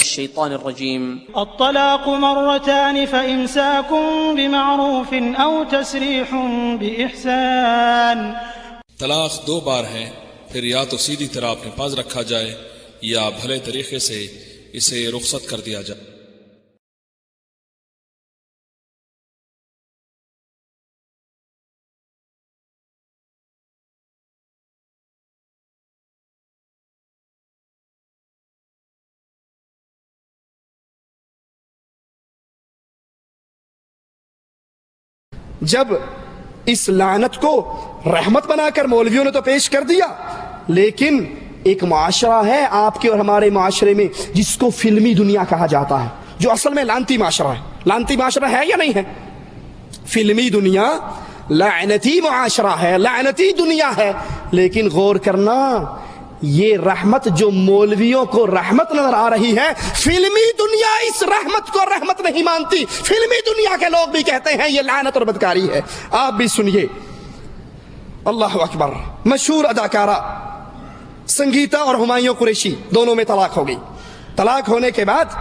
الشيطان الرجيم. الطلاق مرتان فإمساك بمعروف أو تسريح بإحسان. طلاق 2 بار ہے، پھر یا تو سیدھی طرح اپنے پاس رکھا جائے یا بھلے طریقے سے اسے رخصت کر دیا جائے. جب اس لعنت کو رحمت بنا کر مولویوں نے تو پیش کر دیا، لیکن ایک معاشرہ ہے آپ کے اور ہمارے معاشرے میں جس کو فلمی دنیا کہا جاتا ہے، جو اصل میں لعنتی معاشرہ ہے. لعنتی معاشرہ ہے یا نہیں ہے؟ فلمی دنیا لعنتی معاشرہ ہے، لعنتی دنیا ہے. لیکن غور کرنا، یہ رحمت جو مولویوں کو رحمت نظر آ رہی ہے، فلمی دنیا اس رحمت کو رحمت نہیں مانتی. فلمی دنیا کے لوگ بھی کہتے ہیں یہ لعنت اور بدکاری ہے. آپ بھی سنیے. اللہ اکبر. مشہور اداکارہ سنگیتا اور ہمایوں قریشی دونوں میں طلاق ہو گئی. طلاق ہونے کے بعد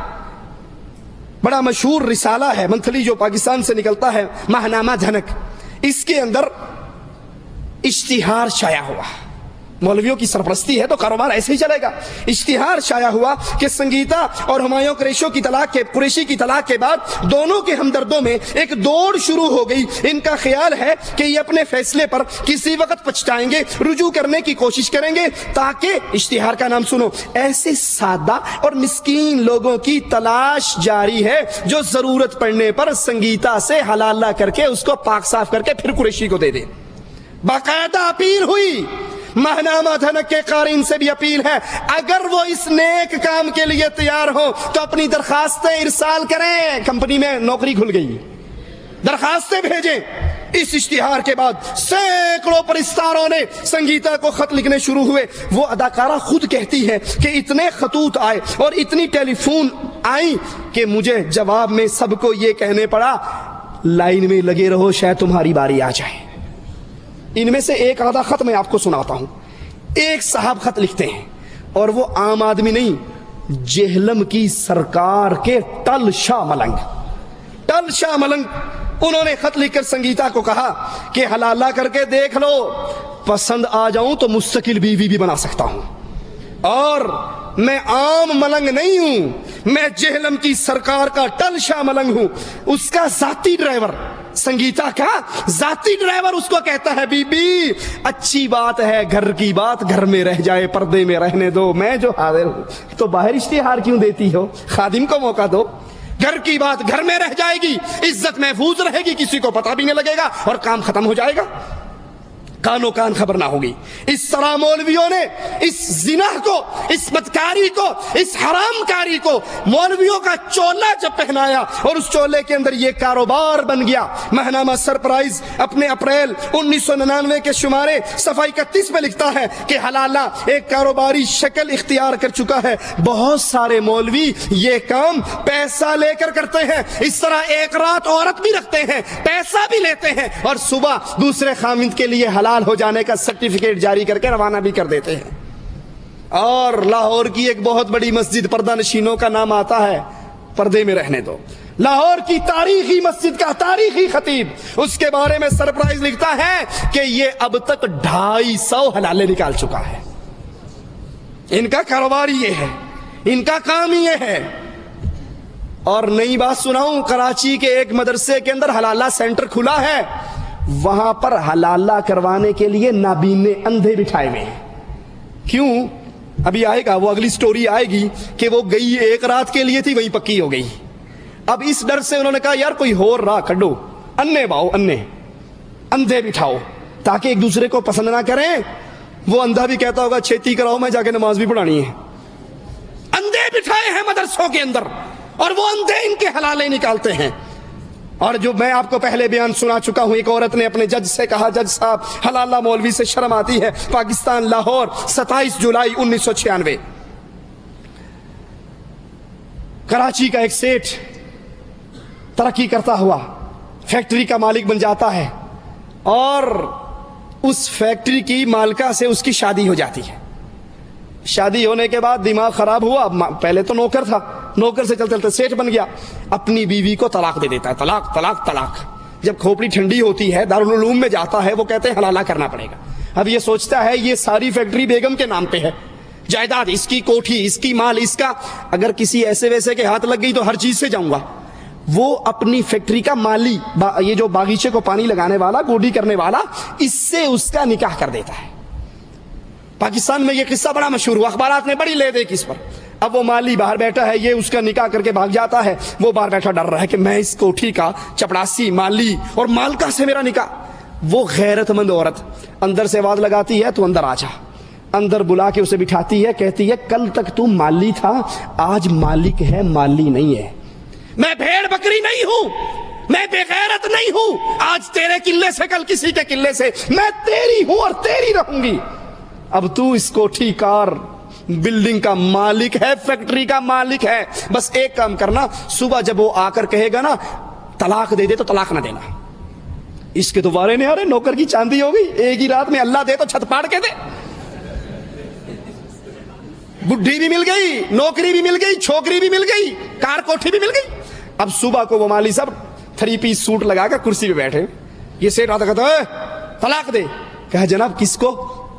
بڑا مشہور رسالہ ہے منتھلی جو پاکستان سے نکلتا ہے، ماہنامہ دھنک. اس کے اندر اشتہار شائع ہوا. مولویوں کی سرپرستی ہے تو کاروبار ایسے ہی چلے گا. اشتہار شائع ہوا کہ سنگیتا اور ہمایوں قریشی کی طلاق کے بعد دونوں کے ہمدردوں میں ایک دوڑ شروع ہو گئی. ان کا خیال ہے کہ یہ اپنے فیصلے پر کسی وقت پچھتائیں گے، رجوع کرنے کی کوشش کریں گے، تاکہ اشتہار کا نام سنو، ایسے سادہ اور مسکین لوگوں کی تلاش جاری ہے جو ضرورت پڑنے پر سنگیتا سے حلالہ کر کے اس کو پاک صاف کر کے پھر قریشی کو دے دیں. باقاعدہ اپیل ہوئی. ماہنامہ دھنک کے قارئین سے بھی اپیل ہے، اگر وہ اس نیک کام کے لیے تیار ہو تو اپنی درخواستیں ارسال کریں. کمپنی میں نوکری کھل گئی، درخواستیں بھیجیں. اس اشتہار کے بعد سینکڑوں پرستاروں نے سنگیتا کو خط لکھنے شروع ہوئے. وہ اداکارہ خود کہتی ہے کہ اتنے خطوط آئے اور اتنی ٹیلی فون آئی کہ مجھے جواب میں سب کو یہ کہنے پڑا، لائن میں لگے رہو شاید تمہاری باری آ جائے. ان میں سے ایک آدھا خط میں آپ کو سناتا ہوں. ایک صاحب خط لکھتے ہیں اور وہ عام آدمی نہیں، جہلم کی سرکار کے ٹل شاہ ملنگ. انہوں نے خط لکھ کر سنگیتا کو کہا کہ حلالہ کر کے دیکھ لو، پسند آ جاؤں تو مستقل بیوی بھی بنا سکتا ہوں. اور میں عام ملنگ نہیں ہوں، میں جہلم کی سرکار کا ٹل شاہ ملنگ ہوں. اس کا ذاتی ڈرائیور، سنگیتا کا ذاتی ڈرائیور اس کو کہتا ہے، بی بی اچھی بات ہے، گھر کی بات گھر میں رہ جائے، پردے میں رہنے دو، میں جو حاضر ہوں. تو باہر اشتہار کیوں دیتی ہو؟ خادم کو موقع دو. گھر کی بات گھر میں رہ جائے گی، عزت محفوظ رہے گی، کسی کو پتہ بھی نہیں لگے گا اور کام ختم ہو جائے گا، کانوں کان خبر نہ ہوگی. اس طرح مولویوں نے اس زنا کو، اس بدکاری کو، اس حرام کاری کو مولویوں کا چولا جب پہنایا اور اس چولے کے اندر یہ کاروبار بن گیا. ماہنامہ سرپرائز اپنے اپریل 1999 کے شمارے صفحہ 31 میں لکھتا ہے کہ حلالہ ایک کاروباری شکل اختیار کر چکا ہے. بہت سارے مولوی یہ کام پیسہ لے کر کرتے ہیں. اس طرح ایک رات عورت بھی رکھتے ہیں، پیسہ بھی لیتے ہیں اور صبح دوسرے خامند کے لیے حلال ہو جانے کا سرٹیفکیٹ جاری کر کے روانہ بھی کر دیتے ہیں. اور لاہور کی ایک بہت بڑی مسجد، پردہ نشینوں کا نام آتا ہے، پردے میں رہنے دو. لاہور کی تاریخی مسجد کا تاریخی خطیب اس کے بارے میں سرپرائز لکھتا ہے کہ یہ اب تک 250 حلالے نکال چکا ہے. ان کا کاروبار یہ ہے، ان کا کام یہ ہے. اور نئی بات سناؤں، کراچی کے ایک مدرسے کے اندر حلالہ سینٹر کھلا ہے. وہاں پر حلالہ کروانے کے لیے نابینے اندھے بٹھائے ہوئے ہیں. کیوں؟ ابھی آئے گا، وہ اگلی سٹوری آئے گی کہ وہ گئی ایک رات کے لیے تھی، وہی پکی ہو گئی. اب اس ڈر سے انہوں نے کہا یار کوئی اور راہ کڈو، انے باؤ، اندھے بٹھاؤ تاکہ ایک دوسرے کو پسند نہ کریں. وہ اندھا بھی کہتا ہوگا چھیتی کراؤ، میں جا کے نماز بھی پڑھانی ہے. اندھے بٹھائے ہیں مدرسوں کے اندر اور وہ اندھے ان کے حلالے نکالتے ہیں. اور جو میں آپ کو پہلے بیان سنا چکا ہوں، ایک عورت نے اپنے جج سے کہا، جج صاحب حلالہ مولوی سے شرم آتی ہے. پاکستان، لاہور، 27 جولائی 1996. کراچی کا ایک سیٹ ترقی کرتا ہوا فیکٹری کا مالک بن جاتا ہے اور اس فیکٹری کی مالکہ سے اس کی شادی ہو جاتی ہے. شادی ہونے کے بعد دماغ خراب ہوا، پہلے تو نوکر تھا، نوکر سے چلتے چلتے سیٹ بن گیا، اپنی بیوی کو طلاق دے دیتا ہے، طلاق طلاق طلاق۔ جب کھوپڑی ٹھنڈی ہوتی ہے، دارالعلوم میں جاتا ہے، وہ کہتے ہیں حلالہ کرنا پڑے گا۔ اب یہ سوچتا ہے یہ ساری فیکٹری بیگم کے نام پہ ہے، جائیداد اس کی، کوٹھی اس کی، مال اس کا، اگر کسی ایسے ویسے کے ہاتھ لگ گئی تو ہر چیز سے جاؤں گا۔ وہ اپنی فیکٹری کا مالی، یہ جو باغیچے کو پانی لگانے والا، گوڈی کرنے والا، اس سے اس کا نکاح کر دیتا ہے۔ پاکستان میں یہ قصہ بڑا مشہور ہوا، اخبارات نے بڑی لے دیکھی اس پر۔ اب وہ مالی باہر بیٹھا ہے، یہ اس کا نکاح کر کے بھاگ جاتا ہے، وہ باہر بیٹھا ڈر رہا ہے کہ میں اس کوٹھی کا چپڑاسی، مالی اور مالکہ سے میرا نکاح۔ وہ غیرت مند عورت اندر سے آواز لگاتی ہے تو اندر آ جا، اندر بلا کے اسے بٹھاتی ہے، کہتی ہے کل تک تو مالی تھا، آج مالک ہے، مالی نہیں ہے۔ میں بھیڑ بکری نہیں ہوں، میں بے غیرت نہیں ہوں، آج تیرے قلعے سے کل کسی کے قلعے سے، میں تیری ہوں اور تیری رہوں گی۔ اب تو اس کوٹھی کار بلڈنگ کا مالک ہے، فیکٹری کا مالک ہے، بس ایک کام کرنا، صبح جب وہ آ کر کہے گا نا طلاق دے دے تو طلاق نہ دینا۔ اس کے دوبارے نہیں آ رہے، نوکر کی چاندی ہو گئی، ایک ہی رات میں اللہ دے تو چھت پاڑ کے دے۔ بڈھی بھی مل گئی، نوکری بھی مل گئی، چھوکری بھی مل گئی، کار کوٹھی بھی مل گئی۔ اب صبح کو وہ مالی صاحب 3 پیس سوٹ لگا کر کرسی پہ بیٹھے، یہ سیٹ آتا کہتا ہے طلاق دے۔ کہا جناب کس کو؟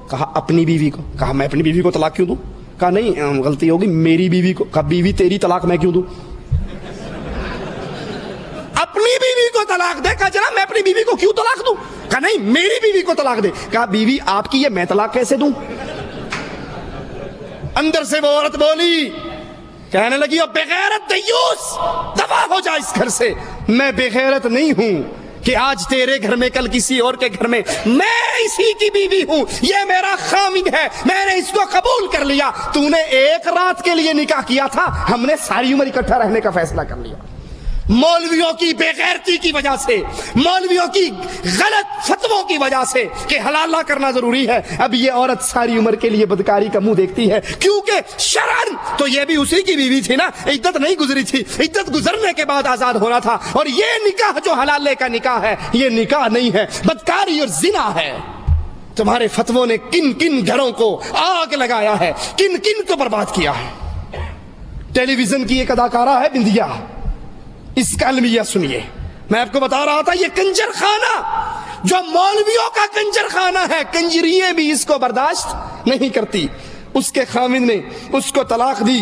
کہا اپنی بیوی کو۔ کہا میں اپنی بیوی کو طلاق کیوں دوں؟ کہا نہیں غلطی ہوگی، میری بیوی کو۔ کہا بیوی تیری، طلاق میں کیوں دوں؟ اپنی بیوی کو طلاق دے۔ کہا جناب میں اپنی بیوی کو کیوں طلاق دوں؟ کہا نہیں میری بیوی کو طلاق دے۔ کہا بیوی آپ کی ہے، میں طلاق کیسے دوں؟ اندر سے وہ عورت بولی، کہنے لگی بے غیرت دیوس، دفع ہو جا اس گھر سے۔ میں بے غیرت نہیں ہوں کہ آج تیرے گھر میں کل کسی اور کے گھر میں، میں اسی کی بیوی ہوں، یہ میرا خاوند ہے، میں نے اس کو قبول کر لیا۔ تو نے ایک رات کے لیے نکاح کیا تھا، ہم نے ساری عمر اکٹھا رہنے کا فیصلہ کر لیا۔ مولویوں کی بے غیرتی کی وجہ سے، مولویوں کی غلط فتووں کی وجہ سے کہ حلالہ کرنا ضروری ہے، اب یہ عورت ساری عمر کے لیے بدکاری کا منہ دیکھتی ہے، کیونکہ شرعاً تو یہ بھی اسی کی بیوی تھی نا، عدت نہیں گزری تھی، عدت گزرنے کے بعد آزاد ہونا تھا۔ اور یہ نکاح جو حلالے کا نکاح ہے، یہ نکاح نہیں ہے، بدکاری اور زنا ہے۔ تمہارے فتووں نے کن کن گھروں کو آگ لگایا ہے، کن کن کو برباد کیا ہے۔ ٹیلی ویژن کی ایک اداکارہ ہے بندیا، اس کا المیہ سنیے، میں آپ کو بتا رہا تھا، یہ کنجر خانہ جو مولویوں کا کنجر خانہ ہے، کنجریے بھی اس کو برداشت نہیں کرتی۔ اس کے خاوند نے اس کو طلاق دی،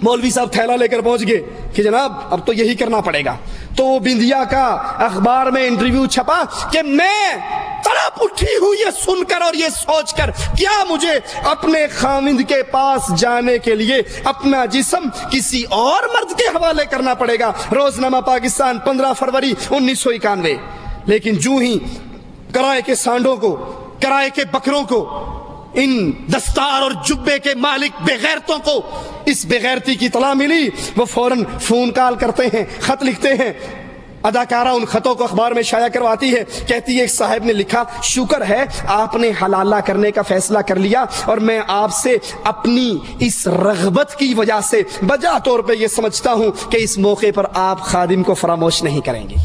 مولوی صاحب تھیلا لے کر پہنچ گئے کہ جناب اب تو یہی کرنا پڑے گا۔ تو وہ بندیا کا اخبار میں انٹرویو چھپا کہ میں تڑپ اٹھی ہوں یہ سن کر اور یہ سوچ کر، کیا مجھے اپنے خاوند کے پاس جانے کے لیے اپنا جسم کسی اور مرد کے حوالے کرنا پڑے گا۔ روزنامہ پاکستان 15 فروری 1991۔ لیکن جو ہی کرائے کے سانڈوں کو، کرائے کے بکروں کو، ان دستار اور جبے کے مالک بے غیرتوں کو اس بے غیرتی کی اطلاع ملی، وہ فوراً فون کال کرتے ہیں، خط لکھتے ہیں۔ اداکارہ ان خطوں کو اخبار میں شائع کرواتی ہے، کہتی ہے ایک صاحب نے لکھا، شکر ہے آپ نے حلالہ کرنے کا فیصلہ کر لیا، اور میں آپ سے اپنی اس رغبت کی وجہ سے بجا طور پہ یہ سمجھتا ہوں کہ اس موقع پر آپ خادم کو فراموش نہیں کریں گے۔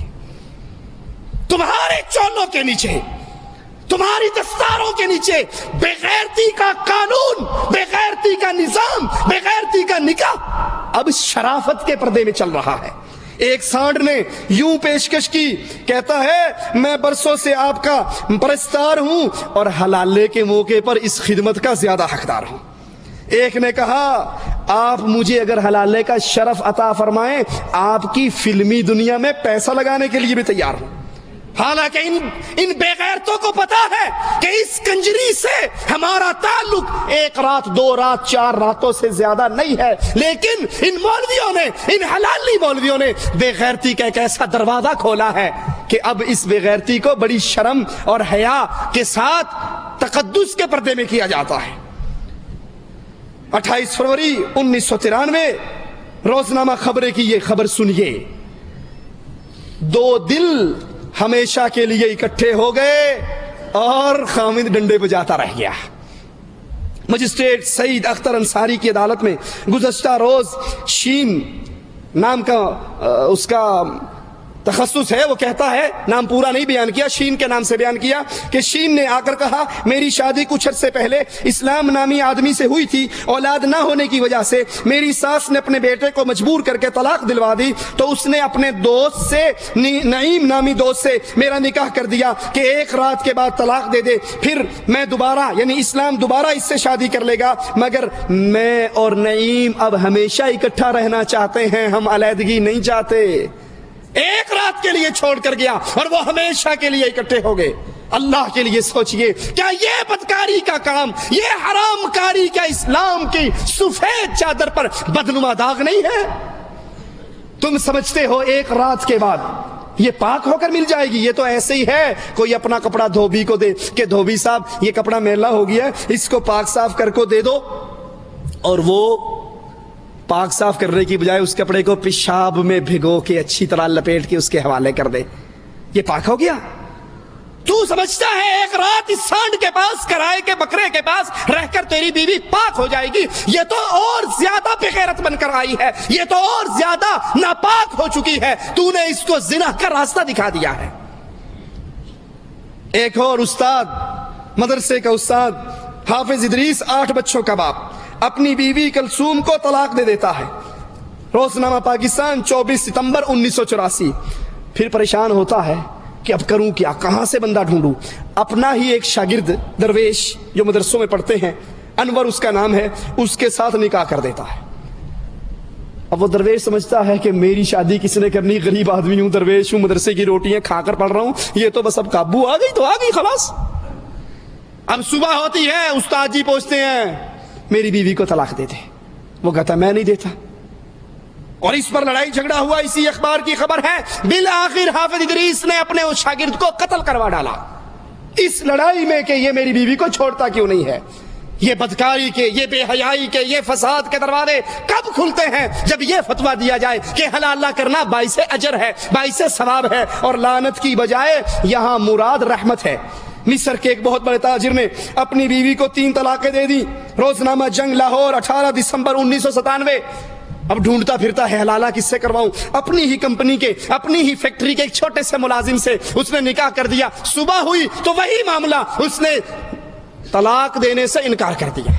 تمہارے چولوں کے نیچے، تمہاری دستاروں کے نیچے بے غیرتی کا قانون، بے غیرتی کا نظام، بے غیرتی کا نکاح اب شرافت کے پردے میں چل رہا ہے۔ ایک سانڈ نے یوں پیشکش کی، کہتا ہے میں برسوں سے آپ کا پرستار ہوں اور حلالے کے موقع پر اس خدمت کا زیادہ حقدار ہوں۔ ایک نے کہا آپ مجھے اگر حلالے کا شرف عطا فرمائیں، آپ کی فلمی دنیا میں پیسہ لگانے کے لیے بھی تیار ہوں۔ حالانکہ ان بے غیرتوں کو پتا ہے کہ اس کنجری سے ہمارا تعلق 1 رات 2 رات 4 راتوں سے زیادہ نہیں ہے، لیکن ان مولویوں نے، ان حلالی مولویوں نے بے غیرتی کا ایک ایسا دروازہ کھولا ہے کہ اب اس بے غیرتی کو بڑی شرم اور حیا کے ساتھ تقدس کے پردے میں کیا جاتا ہے۔ 28 فروری 1993 روزنامہ خبریں کی یہ خبر سنیے، 2 دل ہمیشہ کے لیے اکٹھے ہو گئے اور خاوند ڈنڈے بجاتا رہ گیا۔ مجسٹریٹ سعید اختر انصاری کی عدالت میں گزشتہ روز شین نام کا اس کا تخصص ہے، وہ کہتا ہے، نام پورا نہیں بیان کیا، شین کے نام سے بیان کیا کہ شین نے آ کر کہا میری شادی کچھ عرصے پہلے اسلام نامی آدمی سے ہوئی تھی، اولاد نہ ہونے کی وجہ سے میری ساس نے اپنے بیٹے کو مجبور کر کے طلاق دلوا دی، تو اس نے اپنے دوست سے، نعیم نامی دوست سے میرا نکاح کر دیا کہ ایک رات کے بعد طلاق دے دے، پھر میں دوبارہ یعنی اسلام دوبارہ اس سے شادی کر لے گا، مگر میں اور نعیم اب ہمیشہ اکٹھا رہنا چاہتے ہیں، ہم علیحدگی نہیں چاہتے۔ ایک رات کے لیے چھوڑ کر گیا اور وہ ہمیشہ کے لیے اکٹھے ہو گئے۔ اللہ کے لیے سوچئے، کیا یہ بدکاری کا کام، یہ حرام کاری کیا اسلام کی سفید چادر پر بدنما داغ نہیں ہے؟ تم سمجھتے ہو ایک رات کے بعد یہ پاک ہو کر مل جائے گی؟ یہ تو ایسے ہی ہے، کوئی اپنا کپڑا دھوبی کو دے کہ دھوبی صاحب یہ کپڑا میلا ہو گیا، اس کو پاک صاف کر کو دے دو، اور وہ پاک صاف کرنے کی بجائے اس کپڑے کو پیشاب میں بھگو کے اچھی طرح لپیٹ کے اس کے حوالے کر دے، یہ پاک ہو گیا؟ تو سمجھتا ہے ایک رات اس سانڈ کے پاس، کرائے کے بکرے کے پاس رہ کر تیری بیوی پاک ہو جائے گی؟ یہ تو اور زیادہ بے غیرت بن کر آئی ہے، یہ تو اور زیادہ ناپاک ہو چکی ہے، تو نے اس کو زنا کا راستہ دکھا دیا ہے۔ ایک اور استاد، مدرسے کا استاد حافظ ادریس، 8 بچوں کا باپ، اپنی بیوی کلثوم کو طلاق دے دیتا ہے۔ روزنامہ پاکستان 24 ستمبر 1984۔ پھر پریشان ہوتا ہے کہ اب کروں کیا، کہاں سے بندہ ڈھونڈوں؟ اپنا ہی ایک شاگرد درویش جو مدرسوں میں پڑھتے ہیں، انور اس کا نام ہے، اس کے ساتھ نکاح کر دیتا ہے۔ اب وہ درویش سمجھتا ہے کہ میری شادی کس نے کرنی، غریب آدمی ہوں، درویش ہوں، مدرسے کی روٹیاں کھا کر پڑھ رہا ہوں، یہ تو بس اب قابو آ گئی تو آ گئی، خلاص۔ اب صبح ہوتی ہے، استاد جی پوچھتے ہیں میری بیوی کو طلاق دے دے، وہ کہتا میں نہیں دیتا، اور اس پر لڑائی جھگڑا ہوا، اسی اخبار کی خبر ہے۔ بالآخر حافظ ادریس نے اپنے اس شاگرد کو قتل کروا ڈالا اس لڑائی میں کہ یہ میری بیوی کو چھوڑتا کیوں نہیں ہے۔ یہ بدکاری کے، یہ بے حیائی کے، یہ فساد کے دروازے کب کھلتے ہیں؟ جب یہ فتویٰ دیا جائے کہ حلال کرنا باعث اجر ہے، باعث ثواب ہے، اور لعنت کی بجائے یہاں مراد رحمت ہے۔ مصر کے ایک بہت بڑے تاجر نے اپنی بیوی کو 3 طلاقیں دے دی۔ روزنامہ جنگ لاہور 18 دسمبر 1997۔ اب ڈھونڈتا پھرتا ہے حلالہ کس سے کرواؤں؟ اپنی ہی کمپنی کے، اپنی ہی فیکٹری کے ایک چھوٹے سے ملازم سے اس نے نکاح کر دیا۔ صبح ہوئی تو وہی معاملہ، اس نے طلاق دینے سے انکار کر دیا۔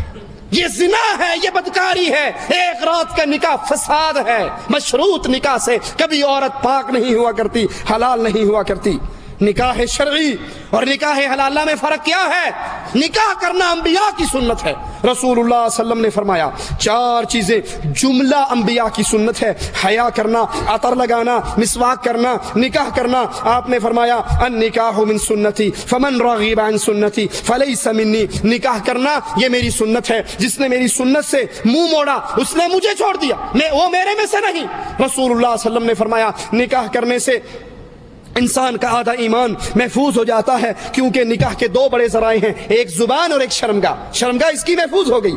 یہ زنا ہے، یہ بدکاری ہے، ایک رات کا نکاح فساد ہے۔ مشروط نکاح سے کبھی عورت پاک نہیں ہوا کرتی، حلال نہیں ہوا کرتی۔ نکاح شرعی اور نکاح حلالہ میں فرق کیا ہے؟ نکاح کرنا انبیاء کی سنت ہے۔ رسول اللہ صلی اللہ علیہ وسلم نے فرمایا 4 چیزیں جملہ انبیاء کی سنت ہے: حیا کرنا، عطر لگانا، مسواک کرنا، نکاح کرنا۔ آپ نے فرمایا النکاح من سنتی فمن رغب عن سنتی فلیس منی، نکاح کرنا یہ میری سنت ہے، جس نے میری سنت سے منہ موڑا اس نے مجھے چھوڑ دیا، وہ میرے میں سے نہیں۔ رسول اللہ صلی اللہ علیہ وسلم نے فرمایا نکاح کرنے سے انسان کا آدھا ایمان محفوظ ہو جاتا ہے، کیونکہ نکاح کے 2 بڑے ذرائع ہیں، ایک زبان اور ایک شرمگاہ۔ شرمگاہ اس کی محفوظ ہو گئی۔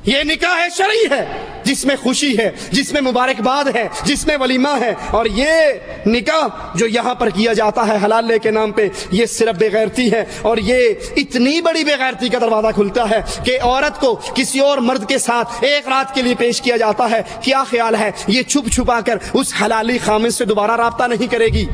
یہ نکاح شرعی ہے جس میں خوشی ہے، جس میں مبارکباد ہے، جس میں ولیمہ ہے، اور یہ نکاح جو یہاں پر کیا جاتا ہے حلالے کے نام پہ، یہ صرف بے غیرتی ہے، اور یہ اتنی بڑی بے غیرتی کا دروازہ کھلتا ہے کہ عورت کو کسی اور مرد کے ساتھ ایک رات کے لیے پیش کیا جاتا ہے۔ کیا خیال ہے یہ چھپ چھپا کر اس حلالی خامد سے دوبارہ رابطہ نہیں کرے گی؟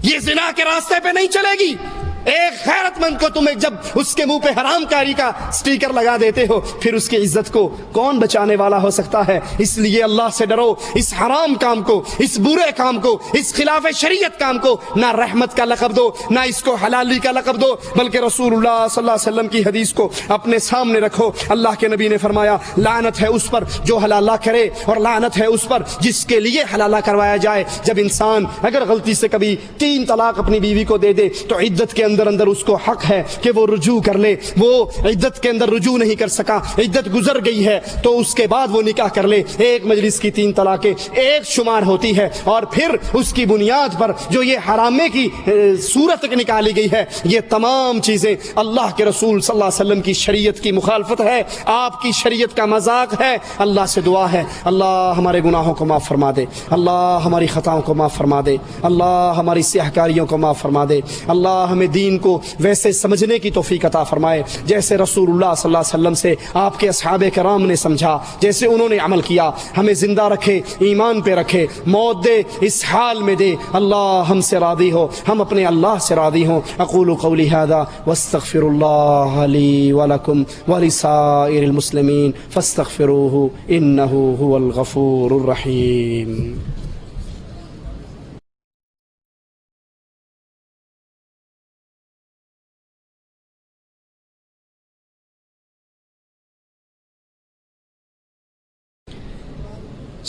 یہ زنا کے راستے پہ نہیں چلے گی۔ ایک غیرت مند کو تم جب اس کے منہ پہ حرام کاری کا سٹیکر لگا دیتے ہو، پھر اس کی عزت کو کون بچانے والا ہو سکتا ہے؟ اس لیے اللہ سے ڈرو، اس حرام کام کو، اس برے کام کو، اس خلاف شریعت کام کو نہ رحمت کا لقب دو، نہ اس کو حلالی کا لقب دو، بلکہ رسول اللہ صلی اللہ علیہ وسلم کی حدیث کو اپنے سامنے رکھو۔ اللہ کے نبی نے فرمایا لعنت ہے اس پر جو حلالہ کرے، اور لعنت ہے اس پر جس کے لیے حلالہ کروایا جائے۔ جب انسان اگر غلطی سے کبھی 3 طلاق اپنی بیوی کو دے دے تو عدت کے اندر اس کو حق ہے کہ وہ رجوع کر لے۔ وہ عدت کے اندر رجوع نہیں کر سکا، عدت گزر گئی ہے، تو اس کے بعد وہ نکاح کر لے۔ ایک مجلس کی 3 طلاقیں ایک شمار ہوتی ہے، اور پھر اس کی بنیاد پر جو یہ حرامے کی صورت نکالی گئی ہے، یہ تمام چیزیں اللہ کے رسول صلی اللہ علیہ وسلم کی شریعت کی مخالفت ہے، آپ کی شریعت کا مذاق ہے۔ اللہ سے دعا ہے اللہ ہمارے گناہوں کو معاف فرما دے، اللہ ہماری خطاؤں کو معاف فرما دے، اللہ ہماری سیاہ کاریوں کو معاف فرما دے، اللہ ہمیں دین کو ویسے سمجھنے کی توفیق عطا فرمائے جیسے رسول اللہ صلی اللہ علیہ وسلم سے آپ کے اصحاب کرام نے سمجھا، جیسے انہوں نے عمل کیا۔ ہمیں زندہ رکھے، ایمان پہ رکھے، موت دے اس حال میں دے اللہ ہم سے راضی ہو، ہم اپنے اللہ سے راضی ہوں۔ اقول قولی ھذا واستغفر اللہ لی ولکم ولسائر المسلمین فاستغفروہ انہ هو الغفور الرحیم۔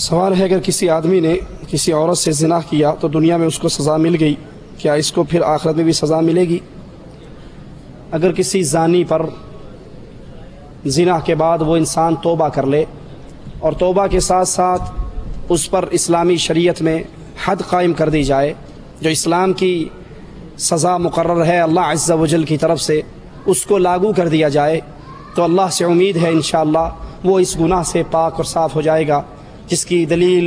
سوال ہے، اگر کسی آدمی نے کسی عورت سے زنا کیا تو دنیا میں اس کو سزا مل گئی، کیا اس کو پھر آخرت میں بھی سزا ملے گی؟ اگر کسی زانی پر زنا کے بعد وہ انسان توبہ کر لے اور توبہ کے ساتھ ساتھ اس پر اسلامی شریعت میں حد قائم کر دی جائے، جو اسلام کی سزا مقرر ہے اللہ عز و جل کی طرف سے، اس کو لاگو کر دیا جائے، تو اللہ سے امید ہے انشاءاللہ وہ اس گناہ سے پاک اور صاف ہو جائے گا، جس کی دلیل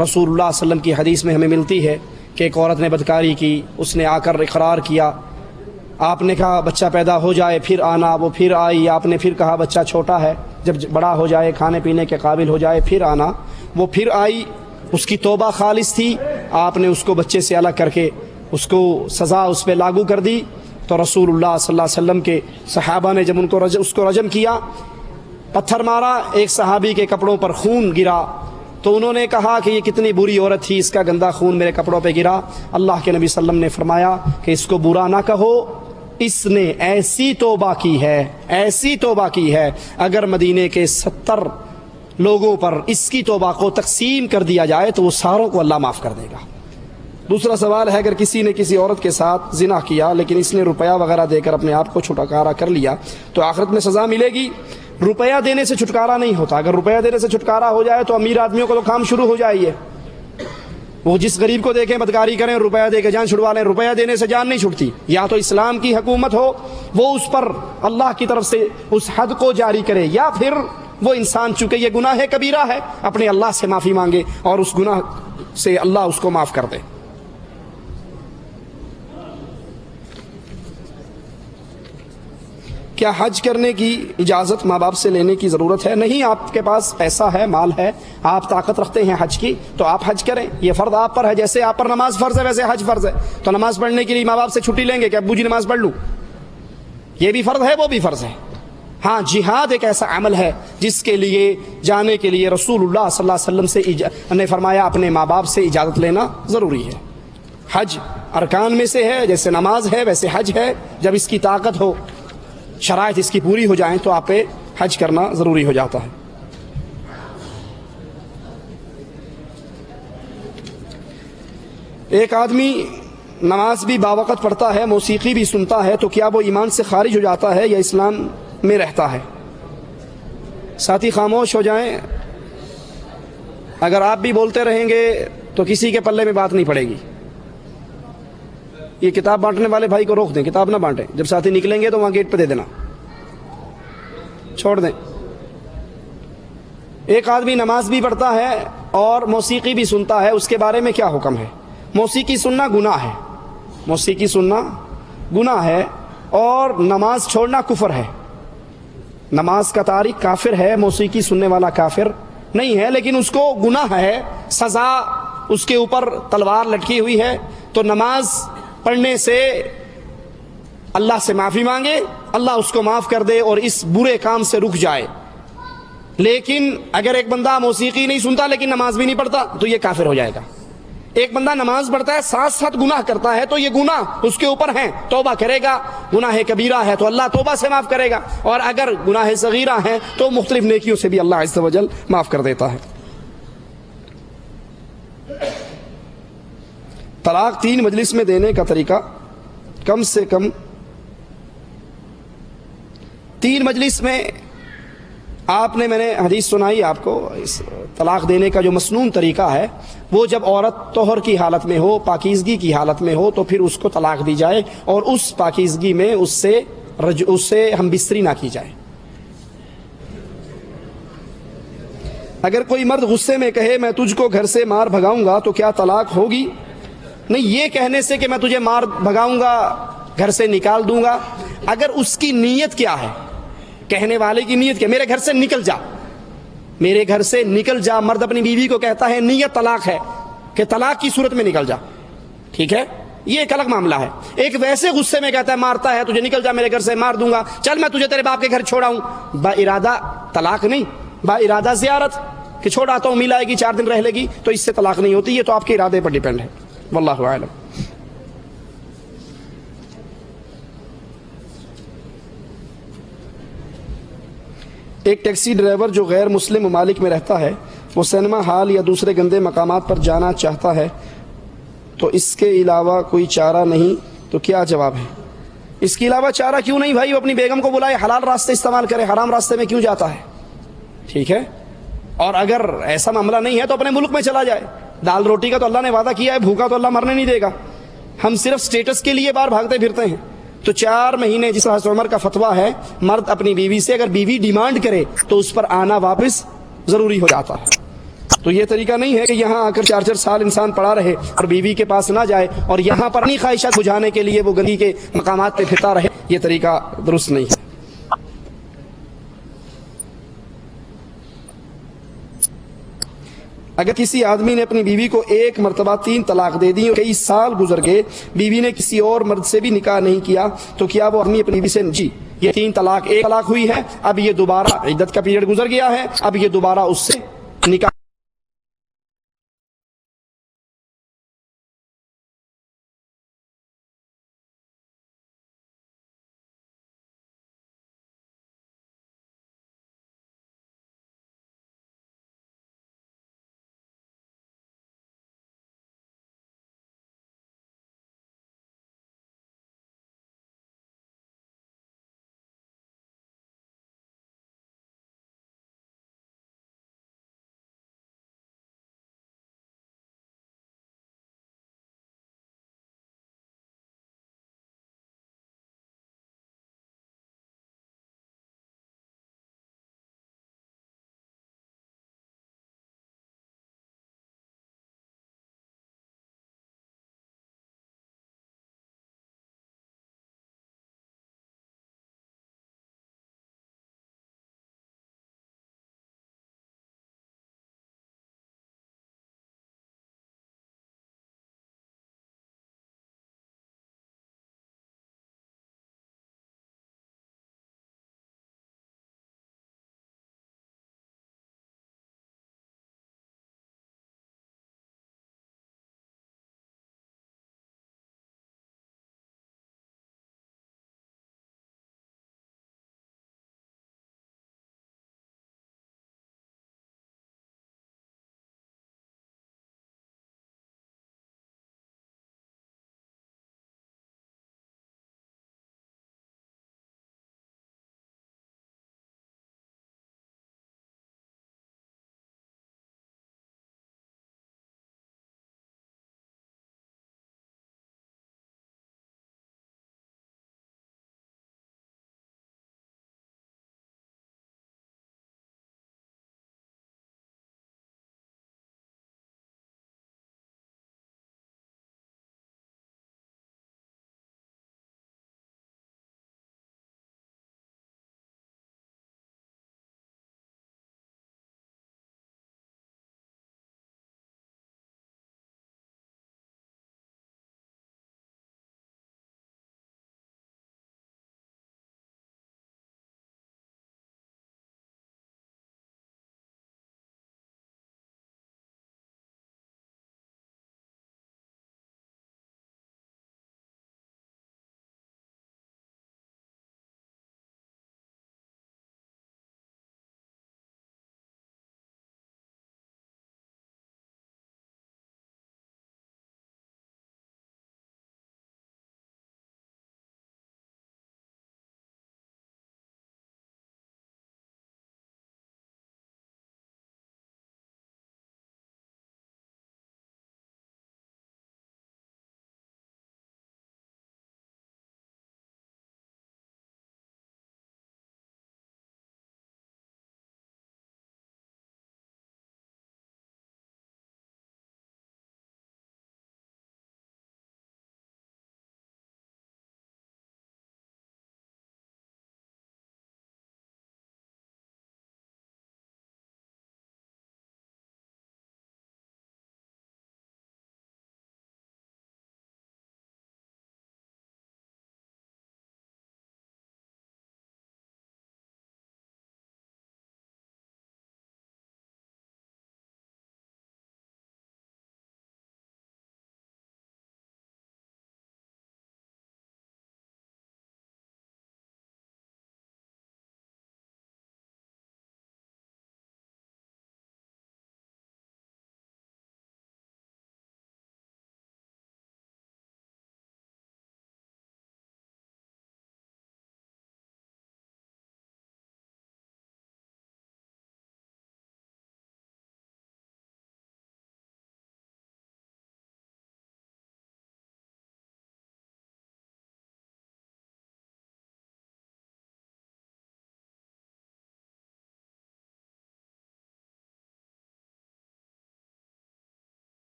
رسول اللہ صلی اللہ علیہ وسلم کی حدیث میں ہمیں ملتی ہے کہ ایک عورت نے بدکاری کی، اس نے آ کر اقرار کیا، آپ نے کہا بچہ پیدا ہو جائے پھر آنا، وہ پھر آئی، آپ نے پھر کہا بچہ چھوٹا ہے، جب بڑا ہو جائے کھانے پینے کے قابل ہو جائے پھر آنا، وہ پھر آئی، اس کی توبہ خالص تھی، آپ نے اس کو بچے سے الگ کر کے اس کو سزا اس پہ لاگو کر دی، تو رسول اللہ صلی اللہ علیہ وسلم کے صحابہ نے جب اس کو رجم کیا، پتھر مارا، ایک صحابی کے کپڑوں پر خون گرا، تو انہوں نے کہا کہ یہ کتنی بری عورت تھی، اس کا گندا خون میرے کپڑوں پہ گرا۔ اللہ کے نبی صلی اللہ علیہ وسلم نے فرمایا کہ اس کو برا نہ کہو، اس نے ایسی توبہ کی ہے، ایسی توبہ کی ہے، اگر مدینے کے 70 لوگوں پر اس کی توبہ کو تقسیم کر دیا جائے تو وہ ساروں کو اللہ معاف کر دے گا۔ دوسرا سوال ہے، اگر کسی نے کسی عورت کے ساتھ زنا کیا لیکن اس نے روپیہ وغیرہ دے کر اپنے آپ کو چھٹکارا کر لیا تو آخرت میں سزا ملے گی؟ روپیہ دینے سے چھٹکارا نہیں ہوتا، اگر روپیہ دینے سے چھٹکارا ہو جائے تو امیر آدمیوں کو تو کام شروع ہو جائے، وہ جس غریب کو دیکھیں بدکاری کریں، روپیہ دے کے جان چھڑوا لیں، روپیہ دینے سے جان نہیں چھٹتی۔ یا تو اسلام کی حکومت ہو، وہ اس پر اللہ کی طرف سے اس حد کو جاری کرے، یا پھر وہ انسان چونکہ یہ گناہ کبیرہ ہے اپنے اللہ سے معافی مانگے اور اس گناہ سے اللہ اس کو معاف کر دے۔ کیا حج کرنے کی اجازت ماں باپ سے لینے کی ضرورت ہے؟ نہیں، آپ کے پاس پیسہ ہے، مال ہے، آپ طاقت رکھتے ہیں حج کی، تو آپ حج کریں، یہ فرض آپ پر ہے، جیسے آپ پر نماز فرض ہے ویسے حج فرض ہے، تو نماز پڑھنے کے لیے ماں باپ سے چھٹی لیں گے کہ ابو جی نماز پڑھ لوں، یہ بھی فرض ہے وہ بھی فرض ہے۔ ہاں، جہاد ایک ایسا عمل ہے جس کے لیے جانے کے لیے رسول اللہ صلی اللہ علیہ وسلم سے نے فرمایا اپنے ماں باپ سے اجازت لینا ضروری ہے۔ حج ارکان میں سے ہے، جیسے نماز ہے ویسے حج ہے، جب اس کی طاقت ہو، شرائط اس کی پوری ہو جائیں تو آپ پہ حج کرنا ضروری ہو جاتا ہے۔ ایک آدمی نماز بھی باوقت پڑھتا ہے، موسیقی بھی سنتا ہے، تو کیا وہ ایمان سے خارج ہو جاتا ہے یا اسلام میں رہتا ہے؟ ساتھی خاموش ہو جائیں، اگر آپ بھی بولتے رہیں گے تو کسی کے پلے میں بات نہیں پڑے گی۔ یہ کتاب بانٹنے والے بھائی کو روک دیں، کتاب نہ بانٹیں، جب ساتھی نکلیں گے تو وہاں گیٹ پہ دے دینا، چھوڑ دیں۔ ایک آدمی نماز بھی پڑھتا ہے اور موسیقی بھی سنتا ہے، اس کے بارے میں کیا حکم ہے؟ موسیقی سننا گناہ ہے، موسیقی سننا گناہ ہے، اور نماز چھوڑنا کفر ہے۔ نماز کا تارک کافر ہے، موسیقی سننے والا کافر نہیں ہے، لیکن اس کو گناہ ہے، سزا اس کے اوپر تلوار لٹکی ہوئی ہے، تو نماز پڑھنے سے اللہ سے معافی مانگے، اللہ اس کو معاف کر دے اور اس برے کام سے رک جائے۔ لیکن اگر ایک بندہ موسیقی نہیں سنتا لیکن نماز بھی نہیں پڑھتا تو یہ کافر ہو جائے گا۔ ایک بندہ نماز پڑھتا ہے ساتھ ساتھ گناہ کرتا ہے تو یہ گناہ اس کے اوپر ہیں، توبہ کرے گا، گناہ کبیرہ ہے تو اللہ توبہ سے معاف کرے گا، اور اگر گناہ صغیرہ ہیں تو مختلف نیکیوں سے بھی اللہ عز و جل معاف کر دیتا ہے۔ طلاق 3 مجلس میں دینے کا طریقہ، کم سے کم 3 مجلس میں آپ نے، میں نے حدیث سنائی آپ کو، اس طلاق دینے کا جو مسنون طریقہ ہے وہ جب عورت طہر کی حالت میں ہو، پاکیزگی کی حالت میں ہو، تو پھر اس کو طلاق دی جائے اور اس پاکیزگی میں اس سے ہم بستری نہ کی جائے۔ اگر کوئی مرد غصے میں کہے میں تجھ کو گھر سے مار بھگاؤں گا تو کیا طلاق ہوگی؟ نہیں، یہ کہنے سے کہ میں تجھے مار بھگاؤں گا، گھر سے نکال دوں گا. اگر اس کی نیت کیا ہے, کہنے والے کی نیت کیا, میرے گھر سے نکل جا, میرے گھر سے نکل جا. مرد اپنی بیوی کو کہتا ہے نیت طلاق ہے کہ طلاق کی صورت میں نکل جا, ٹھیک ہے, یہ ایک الگ معاملہ ہے. ایک ویسے غصے میں کہتا ہے مارتا ہے تجھے, نکل جا میرے گھر سے, مار دوں گا, چل میں تجھے تیرے باپ کے گھر چھوڑا ہوں. با ارادہ طلاق نہیں, با ارادہ زیارت, کہ چھوڑ آتا ہوں, مل آئے گی 4 دن رہ لے گی, تو اس سے طلاق نہیں ہوتی. یہ تو آپ کے ارادے پر ڈیپینڈ ہے. واللہ اعلم. ایک ٹیکسی ڈرائیور جو غیر مسلم ممالک میں رہتا ہے, وہ سینما ہال یا دوسرے گندے مقامات پر جانا چاہتا ہے, تو اس کے علاوہ کوئی چارہ نہیں, تو کیا جواب ہے؟ اس کے علاوہ چارہ کیوں نہیں بھائی, وہ اپنی بیگم کو بلائے, حلال راستے استعمال کرے, حرام راستے میں کیوں جاتا ہے, ٹھیک ہے. اور اگر ایسا معاملہ نہیں ہے تو اپنے ملک میں چلا جائے. دال روٹی کا تو اللہ نے وعدہ کیا ہے, بھوکا تو اللہ مرنے نہیں دے گا. ہم صرف سٹیٹس کے لیے باہر بھاگتے پھرتے ہیں. تو 4 مہینے, جس حضرت عمر کا فتویٰ ہے, مرد اپنی بیوی سے اگر بیوی ڈیمانڈ کرے تو اس پر آنا واپس ضروری ہو جاتا ہے. تو یہ طریقہ نہیں ہے کہ یہاں آ کر 4 سال انسان پڑا رہے اور بیوی کے پاس نہ جائے, اور یہاں پر اپنی خواہشات بجھانے کے لیے وہ گندی کے مقامات پہ پھرتا رہے. یہ طریقہ درست نہیں ہے. اگر کسی آدمی نے اپنی بیوی کو 1 مرتبہ 3 طلاق دے دی اور کئی سال گزر گئے, بیوی نے کسی اور مرد سے بھی نکاح نہیں کیا, تو کیا وہ اپنی بیوی سے, جی یہ 3 طلاق 1 طلاق ہوئی ہے, اب یہ دوبارہ عدت کا پیریڈ گزر گیا ہے, اب یہ دوبارہ اس سے نکاح